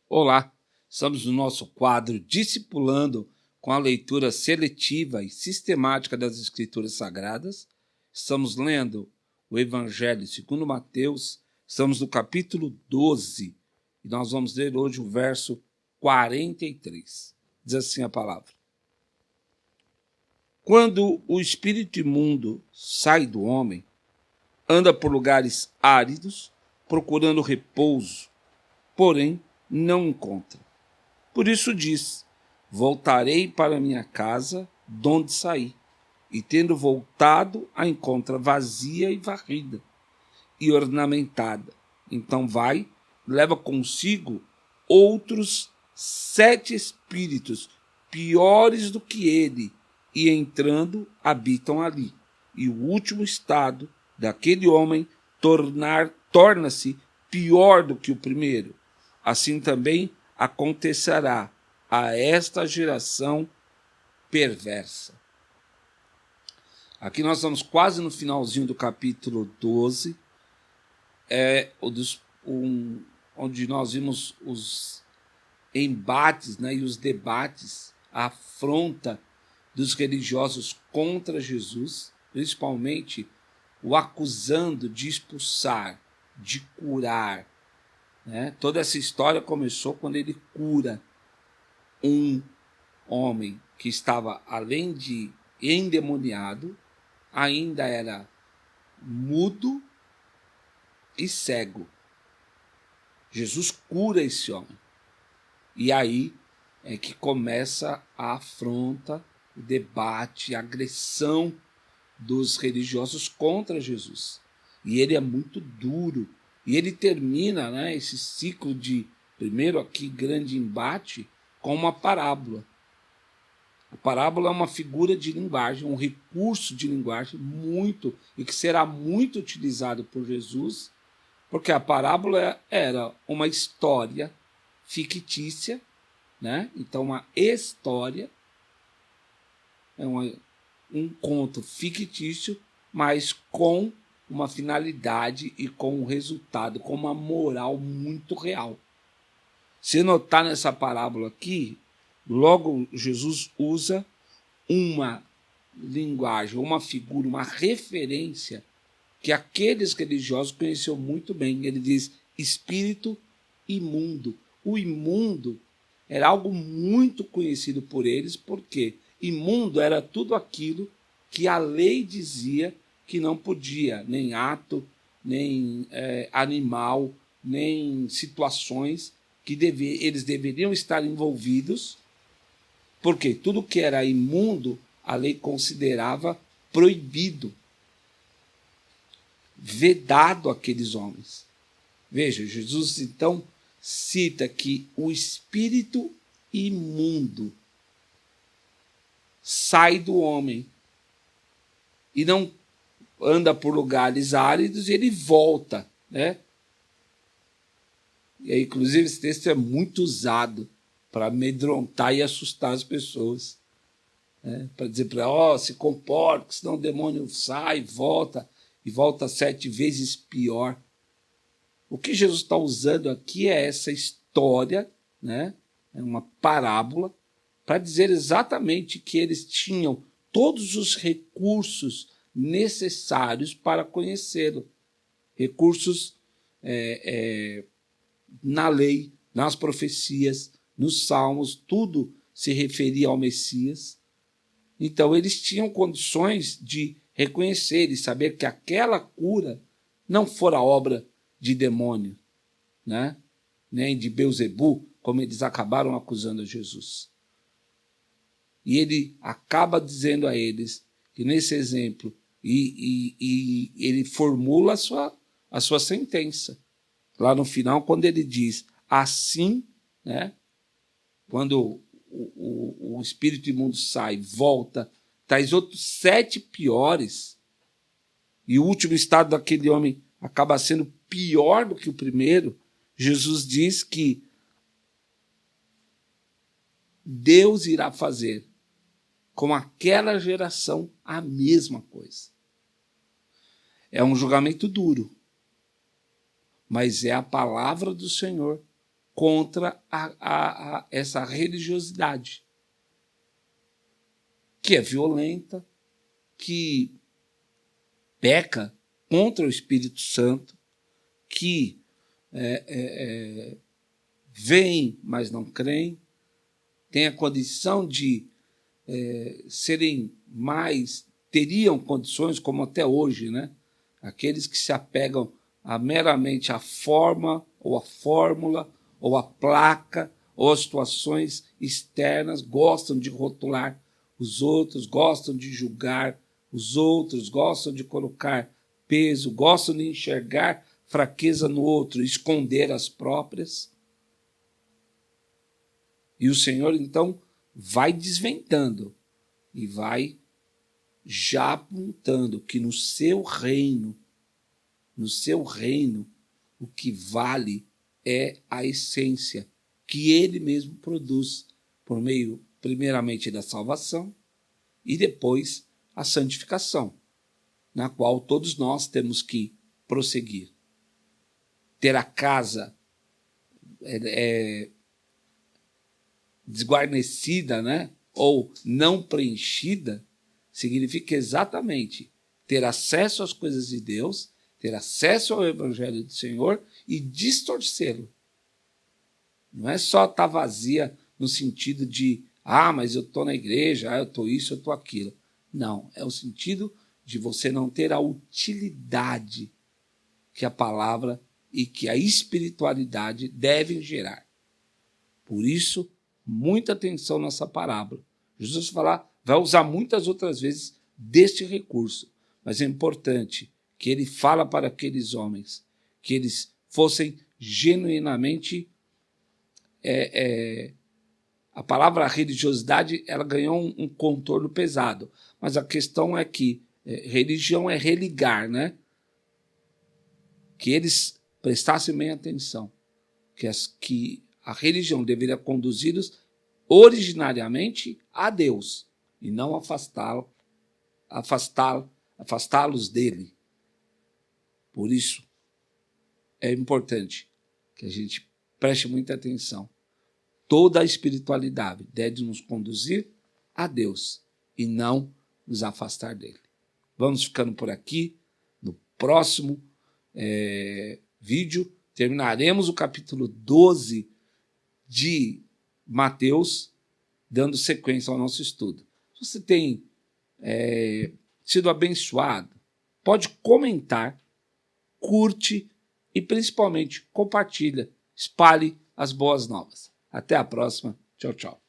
Olá, estamos no nosso quadro Discipulando com a leitura seletiva e sistemática das Escrituras Sagradas. Estamos lendo o Evangelho segundo Mateus, estamos no capítulo 12 e nós vamos ler hoje o verso 43. Diz assim a palavra: Quando o espírito imundo sai do homem, anda por lugares áridos, procurando repouso, porém não encontra. Por isso diz: voltarei para minha casa, donde saí, e tendo voltado, a encontra vazia e varrida, e ornamentada. Então vai, leva consigo outros 7 espíritos, piores do que ele, e entrando, habitam ali. E o último estado daquele homem torna-se pior do que o primeiro. Assim também acontecerá a esta geração perversa. Aqui nós estamos quase no finalzinho do capítulo 12, onde nós vimos os embates, e os debates, a afronta dos religiosos contra Jesus, principalmente o acusando de expulsar, de curar. Toda essa história começou quando ele cura um homem que estava, além de endemoniado, ainda era mudo e cego. Jesus cura esse homem. E aí é que começa a afronta, o debate, a agressão dos religiosos contra Jesus. E ele é muito duro. E ele termina, esse ciclo de, primeiro aqui, grande embate, com uma parábola. A parábola é uma figura de linguagem, um recurso de linguagem e que será muito utilizado por Jesus, porque a parábola era uma história fictícia, Então uma história, um conto fictício, mas com uma finalidade e com um resultado, com uma moral muito real. Se notar nessa parábola aqui, logo Jesus usa uma linguagem, uma figura, uma referência que aqueles religiosos conheciam muito bem. Ele diz espírito imundo. O imundo era algo muito conhecido por eles, porque imundo era tudo aquilo que a lei dizia que não podia, nem ato, nem animal, nem situações que eles deveriam estar envolvidos, porque tudo que era imundo, a lei considerava proibido, vedado àqueles homens. Veja, Jesus então cita que o espírito imundo sai do homem e não anda por lugares áridos, e ele volta, E aí, inclusive, esse texto é muito usado para amedrontar e assustar as pessoas, para dizer para ela, se comporta, senão o demônio sai, e volta 7 vezes pior. O que Jesus está usando aqui é essa história, É uma parábola, para dizer exatamente que eles tinham todos os recursos necessários para conhecê-lo. Recursos na lei, nas profecias, nos salmos, tudo se referia ao Messias. Então eles tinham condições de reconhecer e saber que aquela cura não fora obra de demônio, nem de Beelzebu, como eles acabaram acusando a Jesus. E ele acaba dizendo a eles que nesse exemplo, e ele formula a sua sentença. Lá no final, quando ele diz assim, quando o espírito imundo sai, volta, traz outros 7 piores, e o último estado daquele homem acaba sendo pior do que o primeiro, Jesus diz que Deus irá fazer com aquela geração a mesma coisa. É um julgamento duro, mas é a palavra do Senhor contra essa religiosidade, que é violenta, que peca contra o Espírito Santo, que veem, mas não creem, tem a condição de serem mais, teriam condições, como até hoje, né? Aqueles que se apegam meramente à forma, ou à fórmula, ou à placa, ou às situações externas, gostam de rotular os outros, gostam de julgar os outros, gostam de colocar peso, gostam de enxergar fraqueza no outro, esconder as próprias. E o Senhor, então, vai desvendando e vai já apontando que no seu reino, o que vale é a essência que ele mesmo produz por meio, primeiramente, da salvação e depois a santificação, na qual todos nós temos que prosseguir. Ter a casa desguarnecida, né? Ou não preenchida, significa exatamente ter acesso às coisas de Deus, ter acesso ao Evangelho do Senhor e distorcê-lo. Não é só estar vazia no sentido de, mas eu estou na igreja, eu estou isso, eu estou aquilo. Não, é o sentido de você não ter a utilidade que a palavra e que a espiritualidade devem gerar. Por isso, muita atenção nessa parábola. Jesus vai usar muitas outras vezes deste recurso, mas é importante que ele fala para aqueles homens que eles fossem genuinamente... A palavra religiosidade ela ganhou um contorno pesado, mas a questão é que religião é religar, né? Que eles prestassem bem atenção, que a religião deveria conduzi-los originariamente a Deus e não afastá-los dele. Por isso, é importante que a gente preste muita atenção. Toda a espiritualidade deve nos conduzir a Deus e não nos afastar dele. Vamos ficando por aqui. No próximo vídeo, terminaremos o capítulo 12 de Mateus, dando sequência ao nosso estudo. Se você tem sido abençoado, pode comentar, curte e principalmente compartilha, espalhe as boas novas. Até a próxima. Tchau, tchau.